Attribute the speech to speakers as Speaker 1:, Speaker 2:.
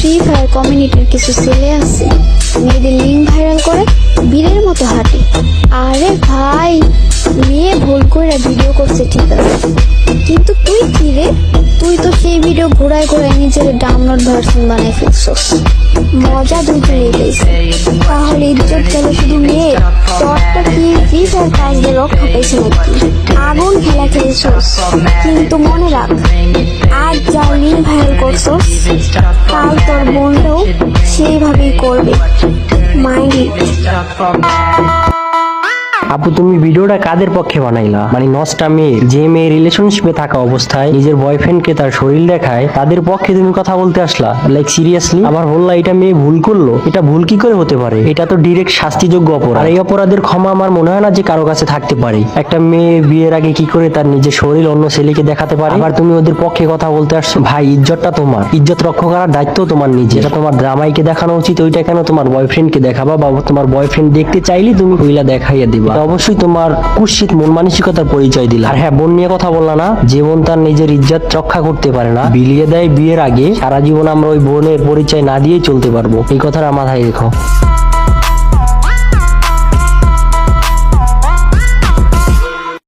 Speaker 1: Free fire কমিউনিটির কিছু ছেলে আছে, মেয়েদের লিঙ্ক ভাইরাল করে বীরের মতো হাঁটে। আরে ভাই, মেয়ে ভুল করে ভিডিও করছে ঠিক আছে, কিন্তু তুই কি রে? তুই তো সেই ভিডিও ঘোরায় ঘোরায় নিজের ডাউনলোড ভার্সন বানাই ফেলছস। মজা দুটো লেগেছে, তাহলে ইজ্জত গেল শুধু মেয়ে। তোরটা কি ফ্রি ফায়ার কাজ দিয়ে রক্ষা পেয়েছে নাকি? আগুন খেলা খেলছস, কিন্তু মনে রাখ, আজ যা লিঙ্ক ভাইরাল করছস, কাল তোর বোনটাও সেইভাবেই করবে। Mind it.
Speaker 2: আপু, তুমি ভিডিওটা কাদের পক্ষে বানাইলা? মানে নষ্টা মেয়ে, যে মেয়ে রিলেশনশিপে থাকা অবস্থায় নিজের বয়ফ্রেন্ডকে তার শরীর দেখায়, তাদের পক্ষে তুমি কথা বলতে আসলা? Like seriously? আবার বললা এটা মেয়ে ভুল করলো। এটা ভুল কি করে হতে পারে? এটা তো ডিরেক্ট শাস্তিযোগ্য অপরাধ। আর এই অপরাধের ক্ষমা আমার মনে হয় না যে কারো কাছে থাকতে পারে। একটা মেয়ে বিয়ের আগে কি করে তার নিজের শরীর অন্য ছেলেকে দেখাতে পারে? আবার তুমি ওদের পক্ষে কথা বলতে আসছো? ভাই, ইজ্জতটা তোমার, ইজ্জত রক্ষা করার দায়িত্ব তোমার নিজে। এটা তোমার জামাইকে দেখানো উচিত, ওইটা কেন তোমার বয়ফ্রেন্ডকে দেখাবা? বা তোমার বয়ফ্রেন্ড দেখতে চাইলে তুমি ওইলা দেখাইয়া দিবা? অবশ্যই তোমার কুৎসিত মন মানসিকতার পরিচয় দিলা। আর হ্যাঁ, বোন নিয়ে কথা বললা না? যে বোন তার নিজের ইজ্জত রক্ষা করতে পারে না, বিলিয়ে দেয় বিয়ের আগে, সারা জীবন আমরা ওই বোনের পরিচয় না দিয়েই চলতে পারবো। এই কথাটা মাথায় রেখো।